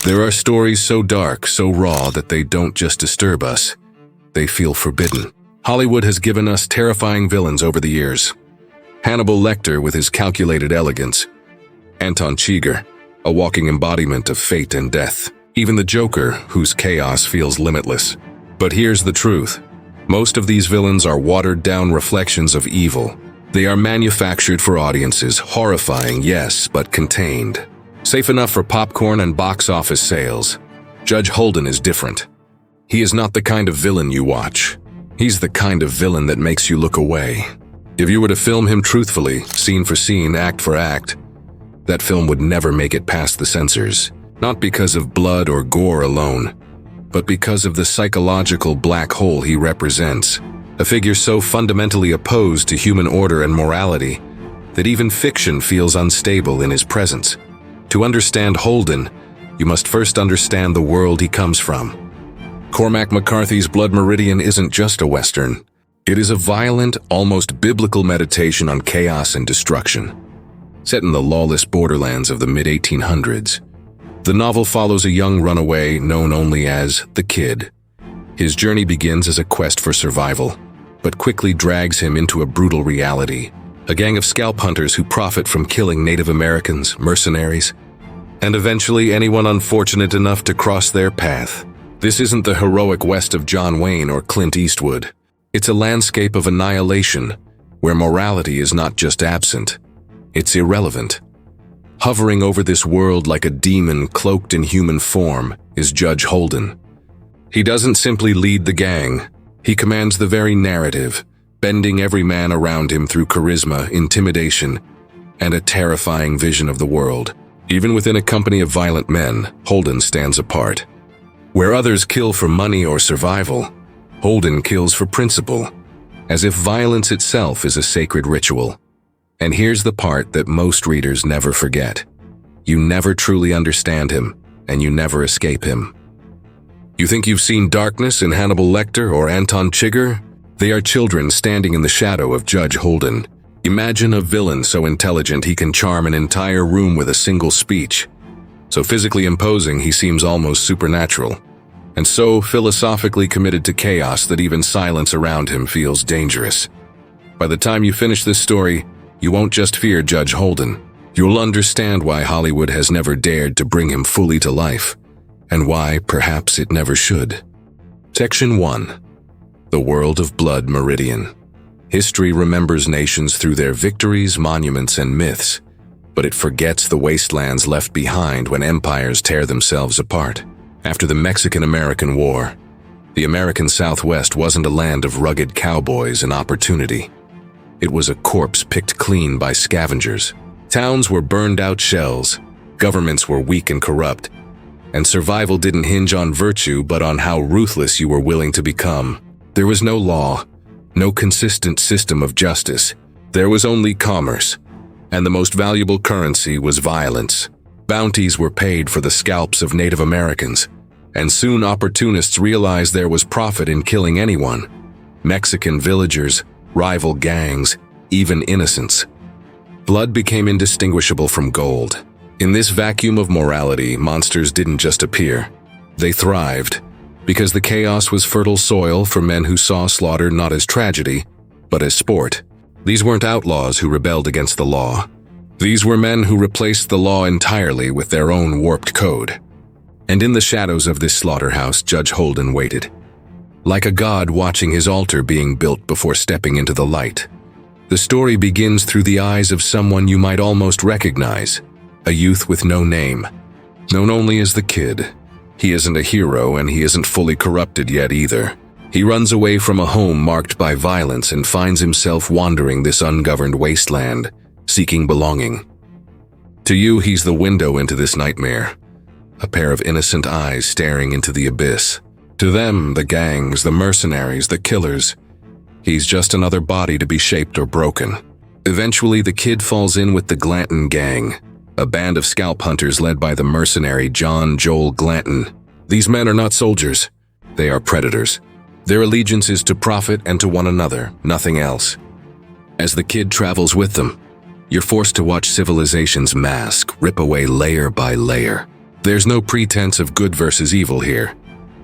There are stories so dark, so raw that they don't just disturb us. They feel forbidden. Hollywood has given us terrifying villains over the years. Hannibal Lecter with his calculated elegance. Anton Chigurh, a walking embodiment of fate and death. Even the Joker, whose chaos feels limitless. But here's the truth. Most of these villains are watered-down reflections of evil. They are manufactured for audiences, horrifying, yes, but contained. Safe enough for popcorn and box office sales. Judge Holden is different. He is not the kind of villain you watch. He's the kind of villain that makes you look away. If you were to film him truthfully, scene for scene, act for act, that film would never make it past the censors. Not because of blood or gore alone, but because of the psychological black hole he represents. A figure so fundamentally opposed to human order and morality that even fiction feels unstable in his presence. To understand Holden, you must first understand the world he comes from. Cormac McCarthy's Blood Meridian isn't just a Western. It is a violent, almost biblical meditation on chaos and destruction. Set in the lawless borderlands of the mid-1800s, the novel follows a young runaway known only as the Kid. His journey begins as a quest for survival, but quickly drags him into a brutal reality. A gang of scalp hunters who profit from killing Native Americans, mercenaries, and eventually anyone unfortunate enough to cross their path. This isn't the heroic West of John Wayne or Clint Eastwood. It's a landscape of annihilation, where morality is not just absent, it's irrelevant. Hovering over this world like a demon cloaked in human form is Judge Holden. He doesn't simply lead the gang, he commands the very narrative, bending every man around him through charisma, intimidation, and a terrifying vision of the world. Even within a company of violent men, Holden stands apart. Where others kill for money or survival, Holden kills for principle, as if violence itself is a sacred ritual. And here's the part that most readers never forget. You never truly understand him, and you never escape him. You think you've seen darkness in Hannibal Lecter or Anton Chigurh? They are children standing in the shadow of Judge Holden. Imagine a villain so intelligent he can charm an entire room with a single speech. So physically imposing he seems almost supernatural. And so philosophically committed to chaos that even silence around him feels dangerous. By the time you finish this story, you won't just fear Judge Holden. You'll understand why Hollywood has never dared to bring him fully to life, and why perhaps it never should. Section 1. The World of Blood Meridian. History remembers nations through their victories, monuments, and myths, but it forgets the wastelands left behind when empires tear themselves apart. After the Mexican-American War, the American Southwest wasn't a land of rugged cowboys and opportunity. It was a corpse picked clean by scavengers. Towns were burned-out shells, governments were weak and corrupt, and survival didn't hinge on virtue but on how ruthless you were willing to become. There was no law, no consistent system of justice. There was only commerce, and the most valuable currency was violence. Bounties were paid for the scalps of Native Americans, and soon opportunists realized there was profit in killing anyone. Mexican villagers, rival gangs, even innocents. Blood became indistinguishable from gold. In this vacuum of morality, monsters didn't just appear. They thrived, because the chaos was fertile soil for men who saw slaughter not as tragedy, but as sport. These weren't outlaws who rebelled against the law. These were men who replaced the law entirely with their own warped code. And in the shadows of this slaughterhouse, Judge Holden waited, like a god watching his altar being built before stepping into the light. The story begins through the eyes of someone you might almost recognize, a youth with no name, known only as the Kid. He isn't a hero, and he isn't fully corrupted yet either. He runs away from a home marked by violence and finds himself wandering this ungoverned wasteland, seeking belonging. To you, he's the window into this nightmare, a pair of innocent eyes staring into the abyss. To them, the gangs, the mercenaries, the killers, he's just another body to be shaped or broken. Eventually, the Kid falls in with the Glanton Gang, a band of scalp hunters led by the mercenary John Joel Glanton. These men are not soldiers, they are predators. Their allegiance is to profit and to one another, nothing else. As the Kid travels with them, you're forced to watch civilization's mask rip away layer by layer. There's no pretense of good versus evil here.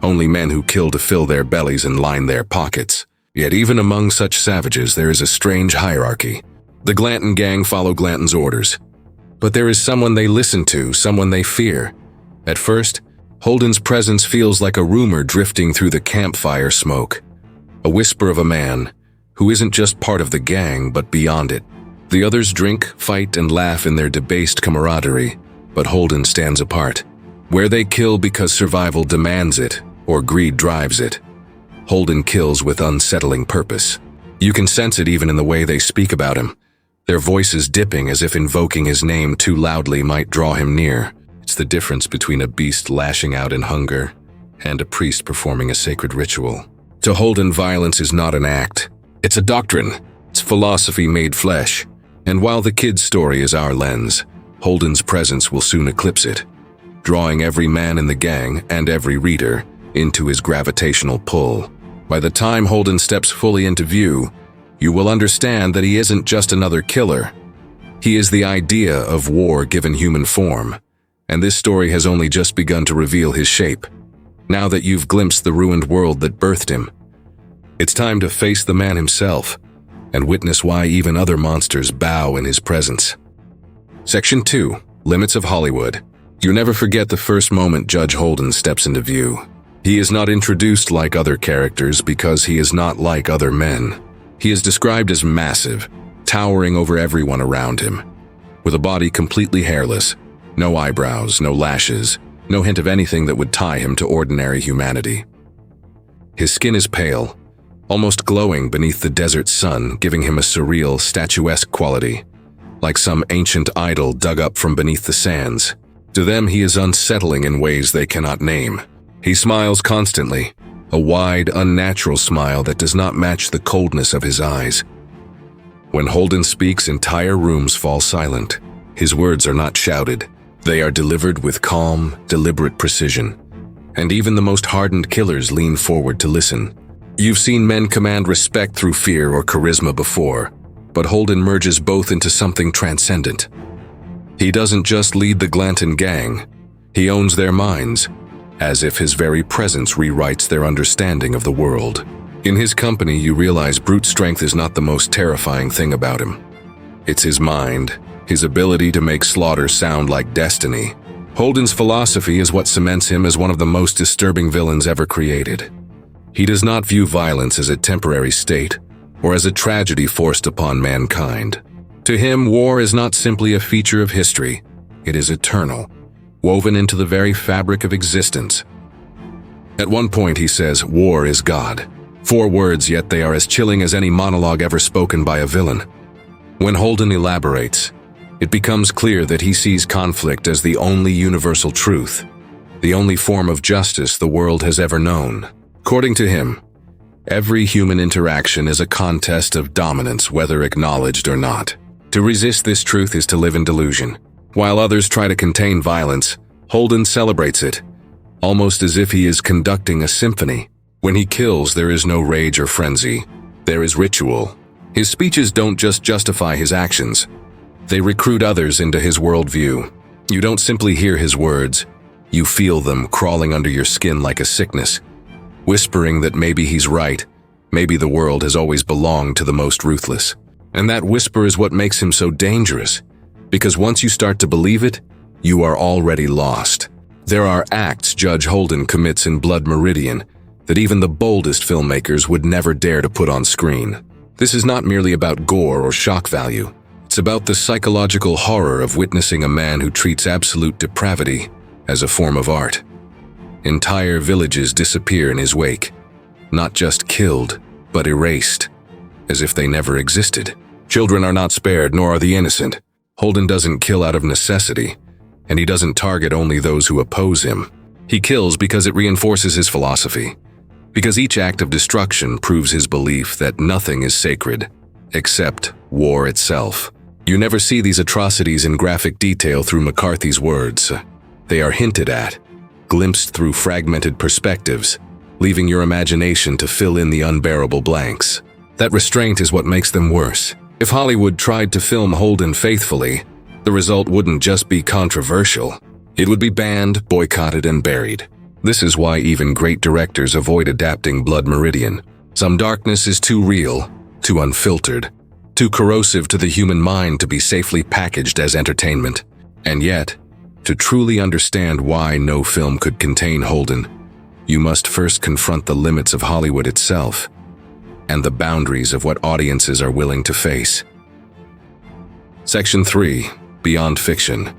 Only men who kill to fill their bellies and line their pockets. Yet even among such savages, there is a strange hierarchy. The Glanton gang follow Glanton's orders. But there is someone they listen to, someone they fear. At first, Holden's presence feels like a rumor drifting through the campfire smoke. A whisper of a man who isn't just part of the gang, but beyond it. The others drink, fight, and laugh in their debased camaraderie, but Holden stands apart. Where they kill because survival demands it, or greed drives it, Holden kills with unsettling purpose. You can sense it even in the way they speak about him. Their voices dipping as if invoking his name too loudly might draw him near. It's the difference between a beast lashing out in hunger and a priest performing a sacred ritual. To Holden, violence is not an act. It's a doctrine. It's philosophy made flesh. And while the kid's story is our lens, Holden's presence will soon eclipse it, drawing every man in the gang and every reader into his gravitational pull. By the time Holden steps fully into view, you will understand that he isn't just another killer. He is the idea of war given human form, and this story has only just begun to reveal his shape. Now that you've glimpsed the ruined world that birthed him, it's time to face the man himself and witness why even other monsters bow in his presence. Section 2. Limits of Hollywood. You never forget the first moment Judge Holden steps into view. He is not introduced like other characters because he is not like other men. He is described as massive, towering over everyone around him, with a body completely hairless, no eyebrows, no lashes, no hint of anything that would tie him to ordinary humanity. His skin is pale, almost glowing beneath the desert sun, giving him a surreal, statuesque quality, like some ancient idol dug up from beneath the sands. To them, he is unsettling in ways they cannot name. He smiles constantly, a wide, unnatural smile that does not match the coldness of his eyes. When Holden speaks, entire rooms fall silent. His words are not shouted. They are delivered with calm, deliberate precision. And even the most hardened killers lean forward to listen. You've seen men command respect through fear or charisma before, but Holden merges both into something transcendent. He doesn't just lead the Glanton gang, he owns their minds, as if his very presence rewrites their understanding of the world. In his company, you realize brute strength is not the most terrifying thing about him. It's his mind, his ability to make slaughter sound like destiny. Holden's philosophy is what cements him as one of the most disturbing villains ever created. He does not view violence as a temporary state or as a tragedy forced upon mankind. To him, war is not simply a feature of history. It is eternal, woven into the very fabric of existence. At one point, he says, "War is God." 4 words, yet they are as chilling as any monologue ever spoken by a villain. When Holden elaborates, it becomes clear that he sees conflict as the only universal truth, the only form of justice the world has ever known. According to him, every human interaction is a contest of dominance, whether acknowledged or not. To resist this truth is to live in delusion. While others try to contain violence, Holden celebrates it, almost as if he is conducting a symphony. When he kills, there is no rage or frenzy. There is ritual. His speeches don't just justify his actions. They recruit others into his worldview. You don't simply hear his words. You feel them crawling under your skin like a sickness, whispering that maybe he's right, maybe the world has always belonged to the most ruthless. And that whisper is what makes him so dangerous, because once you start to believe it, you are already lost. There are acts Judge Holden commits in Blood Meridian that even the boldest filmmakers would never dare to put on screen. This is not merely about gore or shock value. It's about the psychological horror of witnessing a man who treats absolute depravity as a form of art. Entire villages disappear in his wake, not just killed, but erased, as if they never existed. Children are not spared, nor are the innocent. Holden doesn't kill out of necessity, and he doesn't target only those who oppose him. He kills because it reinforces his philosophy, because each act of destruction proves his belief that nothing is sacred, except war itself. You never see these atrocities in graphic detail through McCarthy's words. They are hinted at, glimpsed through fragmented perspectives, leaving your imagination to fill in the unbearable blanks. That restraint is what makes them worse. If Hollywood tried to film Holden faithfully, the result wouldn't just be controversial. It would be banned, boycotted, and buried. This is why even great directors avoid adapting Blood Meridian. Some darkness is too real, too unfiltered, too corrosive to the human mind to be safely packaged as entertainment. And yet, to truly understand why no film could contain Holden, you must first confront the limits of Hollywood itself and the boundaries of what audiences are willing to face. Section 3. Beyond Fiction.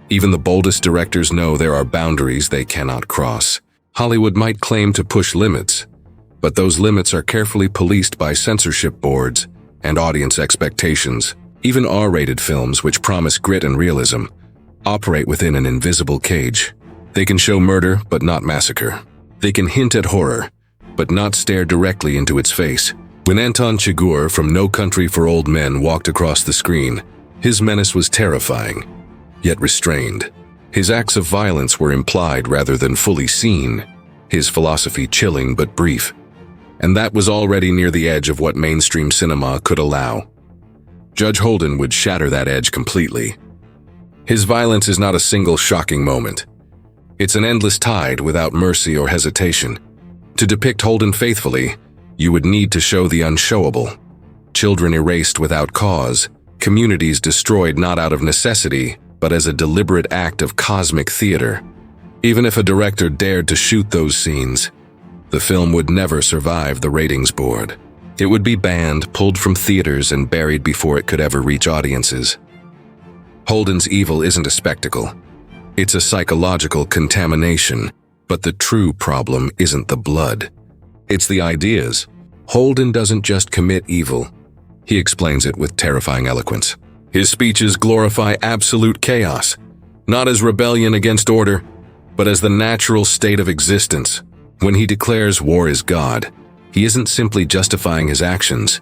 Even the boldest directors know there are boundaries they cannot cross. Hollywood might claim to push limits, but those limits are carefully policed by censorship boards and audience expectations. Even R-rated films, which promise grit and realism, operate within an invisible cage. They can show murder, but not massacre. They can hint at horror, but not stare directly into its face. When Anton Chigurh from No Country for Old Men walked across the screen, his menace was terrifying, yet restrained. His acts of violence were implied rather than fully seen, his philosophy chilling but brief. And that was already near the edge of what mainstream cinema could allow. Judge Holden would shatter that edge completely. His violence is not a single shocking moment. It's an endless tide without mercy or hesitation. To depict Holden faithfully, you would need to show the unshowable. Children erased without cause, communities destroyed not out of necessity, but as a deliberate act of cosmic theater. Even if a director dared to shoot those scenes, the film would never survive the ratings board. It would be banned, pulled from theaters, and buried before it could ever reach audiences. Holden's evil isn't a spectacle. It's a psychological contamination, but the true problem isn't the blood. It's the ideas. Holden doesn't just commit evil. He explains it with terrifying eloquence. His speeches glorify absolute chaos, not as rebellion against order, but as the natural state of existence. When he declares war is God, he isn't simply justifying his actions.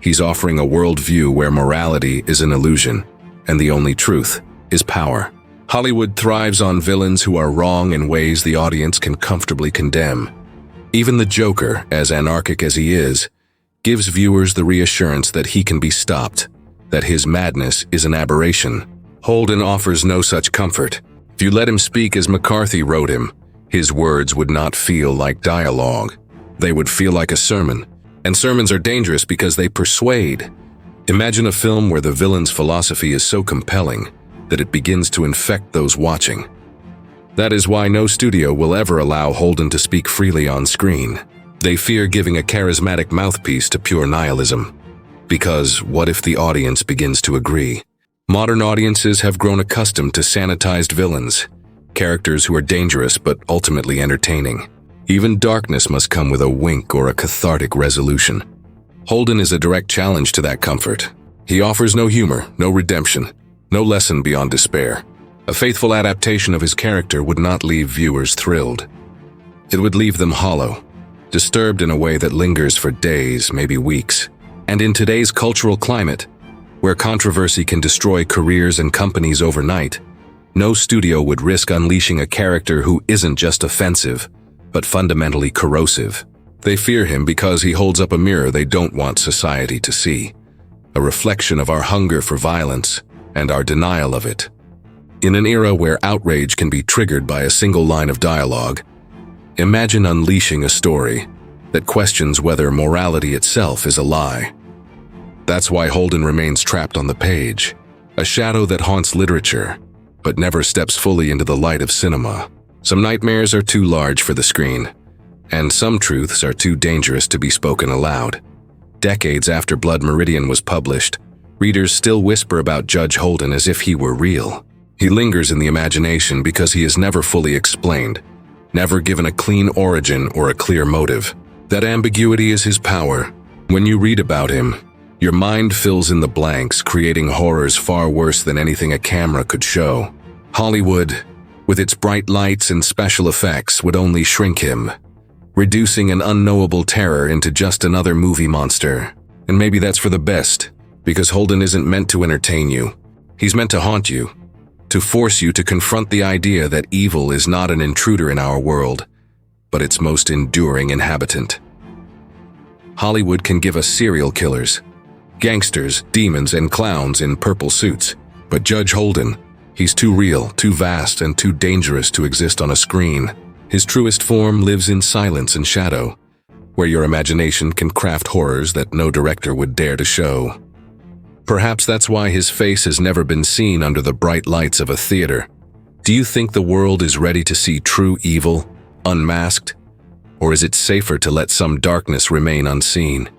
He's offering a worldview where morality is an illusion, and the only truth is power. Hollywood thrives on villains who are wrong in ways the audience can comfortably condemn. Even the Joker, as anarchic as he is, gives viewers the reassurance that he can be stopped, that his madness is an aberration. Holden offers no such comfort. If you let him speak as McCarthy wrote him, his words would not feel like dialogue. They would feel like a sermon. And sermons are dangerous because they persuade. Imagine a film where the villain's philosophy is so compelling that it begins to infect those watching. That is why no studio will ever allow Holden to speak freely on screen. They fear giving a charismatic mouthpiece to pure nihilism. Because what if the audience begins to agree? Modern audiences have grown accustomed to sanitized villains, characters who are dangerous but ultimately entertaining. Even darkness must come with a wink or a cathartic resolution. Holden is a direct challenge to that comfort. He offers no humor, no redemption, no lesson beyond despair. A faithful adaptation of his character would not leave viewers thrilled. It would leave them hollow, disturbed in a way that lingers for days, maybe weeks. And in today's cultural climate, where controversy can destroy careers and companies overnight, no studio would risk unleashing a character who isn't just offensive, but fundamentally corrosive. They fear him because he holds up a mirror they don't want society to see, a reflection of our hunger for violence and our denial of it. In an era where outrage can be triggered by a single line of dialogue, imagine unleashing a story that questions whether morality itself is a lie. That's why Holden remains trapped on the page, a shadow that haunts literature, but never steps fully into the light of cinema. Some nightmares are too large for the screen, and some truths are too dangerous to be spoken aloud. Decades after Blood Meridian was published, readers still whisper about Judge Holden as if he were real. He lingers in the imagination because he is never fully explained, never given a clean origin or a clear motive. That ambiguity is his power. When you read about him, your mind fills in the blanks, creating horrors far worse than anything a camera could show. Hollywood, with its bright lights and special effects, would only shrink him, reducing an unknowable terror into just another movie monster. And maybe that's for the best, because Holden isn't meant to entertain you. He's meant to haunt you, to force you to confront the idea that evil is not an intruder in our world, but its most enduring inhabitant. Hollywood can give us serial killers, gangsters, demons, and clowns in purple suits, but Judge Holden, He's too real, too vast, and too dangerous to exist on a screen. His truest form lives in silence and shadow, where your imagination can craft horrors that no director would dare to show. Perhaps that's why his face has never been seen under the bright lights of a theater. Do you think the world is ready to see true evil, unmasked? Or is it safer to let some darkness remain unseen?